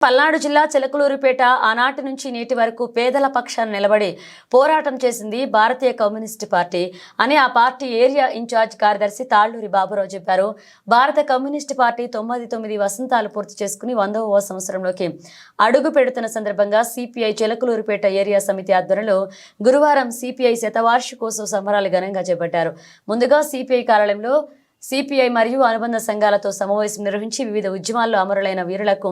పల్నాడు జిల్లా చిలకలూరిపేట ఆనాటి నుంచి నేటి వరకు పేదల పక్షాన నిలబడి పోరాటం చేసింది భారతీయ కమ్యూనిస్ట్ పార్టీ అని ఆ పార్టీ ఏరియా ఇన్ఛార్జ్ కార్యదర్శి తాళ్లూరి బాబురావు చెప్పారు. భారత కమ్యూనిస్ట్ పార్టీ 99 వసంతాలు పూర్తి చేసుకుని 100వ సంవత్సరంలోకి అడుగు పెడుతున్న సందర్భంగా సిపిఐ చిలకలూరిపేట ఏరియా సమితి ఆధ్వర్యంలో గురువారం సిపిఐ శతవార్షికోత్సవ సంబరాలు ఘనంగా చేపట్టారు. ముందుగా సిపిఐ కార్యాలయంలో సిపిఐ మరియు అనుబంధ సంఘాలతో సమావేశం నిర్వహించి వివిధ ఉద్యమాల్లో అమరులైన వీరులకు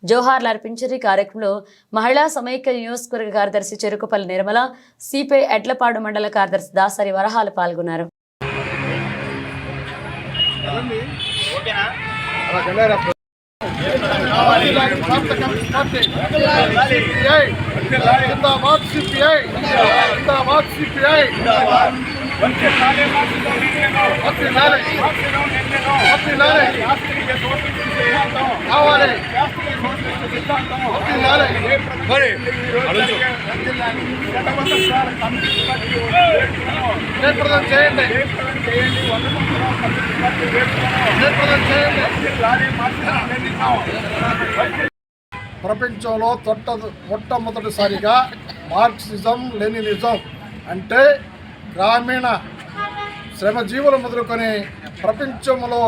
జోహార్లు అర్పించారు. కార్యక్రమంలో మహిళా సమైక్య నియోజకవర్గ కార్యదర్శి చెరుకుపల్లి నిర్మల, సిపిఐ ఎడ్లపాడు మండల కార్యదర్శి దాసరి వరహాలు పాల్గొన్నారు. ప్రపంచంలో మొట్టమొదటిసారిగా మార్క్సిజం లెనినిజం అంటే గ్రామీణ శ్రమజీవులు మొదలుకొని ప్రపంచంలో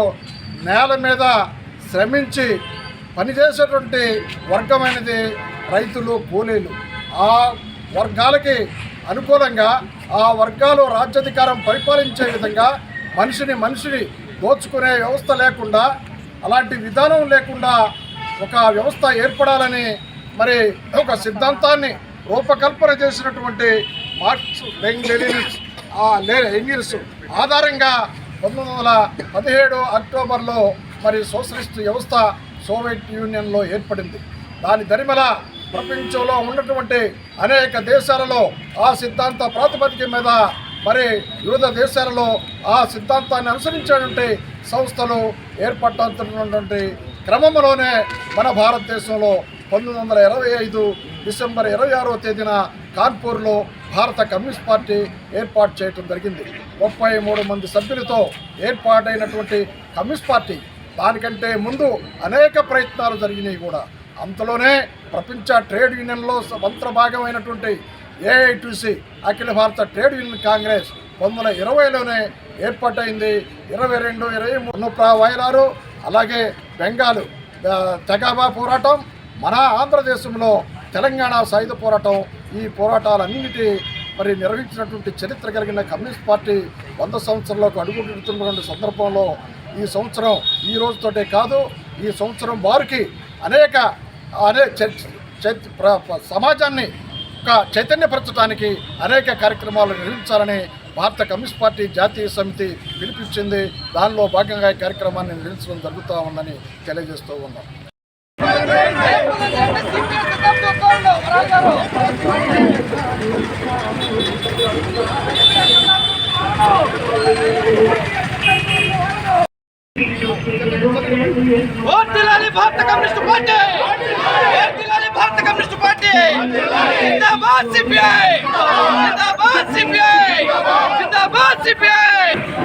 నేల మీద శ్రమించి పనిచేసేటువంటి వర్గమైనది రైతులు, కూలీలు. ఆ వర్గాలకి అనుకూలంగా ఆ వర్గాలు రాజ్యాధికారం పరిపాలించే విధంగా మనిషిని దోచుకునే వ్యవస్థ లేకుండా, అలాంటి విధానం లేకుండా ఒక వ్యవస్థ ఏర్పడాలని మరి ఒక సిద్ధాంతాన్ని రూపకల్పన చేసినటువంటి మార్క్స్, లెనిన్స్, ఎంగిల్స్ ఆధారంగా 1917 అక్టోబర్లో మరి సోషలిస్ట్ వ్యవస్థ సోవియట్ యూనియన్లో ఏర్పడింది. దాని దరిమల ప్రపంచంలో ఉన్నటువంటి అనేక దేశాలలో ఆ సిద్ధాంత ప్రాతిపదిక మీద మరి వివిధ దేశాలలో ఆ సిద్ధాంతాన్ని అనుసరించేటువంటి సంస్థలు ఏర్పడుతున్నటువంటి క్రమంలోనే మన భారతదేశంలో 1925 డిసెంబర్ 26వ తేదీన కాన్పూర్లో భారత కమ్యూనిస్ట్ పార్టీ ఏర్పాటు చేయడం జరిగింది. 33 మంది సభ్యులతో ఏర్పాటైనటువంటి కమ్యూనిస్ట్ పార్టీ దానికంటే ముందు అనేక ప్రయత్నాలు జరిగినాయి కూడా. అంతలోనే ప్రపంచ ట్రేడ్ యూనియన్లో అంతర్భాగమైనటువంటి ఏఐటిసి అఖిల భారత ట్రేడ్ యూనియన్ కాంగ్రెస్ 1920లోనే ఏర్పాటైంది. 22, 23 నుప్రా వయలారు, అలాగే బెంగాలు తెగాబా పోరాటం, మన ఆంధ్రదేశంలో తెలంగాణ సాయుధ పోరాటం, ఈ పోరాటాలన్నిటి మరి నిర్వహించినటువంటి చరిత్ర కలిగిన కమ్యూనిస్ట్ పార్టీ 100 సంవత్సరంలోకి అడుగుపెడుతున్నటువంటి సందర్భంలో ఈ సంవత్సరం ఈ రోజుతోటే కాదు, ఈ సంవత్సరం వారికి అనేక సమాజాన్ని ఒక చైతన్యపరచడానికి అనేక కార్యక్రమాలు నిర్వహించాలని భారత కమ్యూనిస్ట్ పార్టీ జాతీయ సమితి పిలిపించింది. దానిలో భాగంగా ఈ కార్యక్రమాన్ని నిర్వహించడం జరుగుతూ ఉందని తెలియజేస్తూ ఉన్నాం. Bharat communist party, Bharat communist party, जिंदाबाद सीपीआई, जिंदाबाद सीपीआई, जिंदाबाद सीपीआई।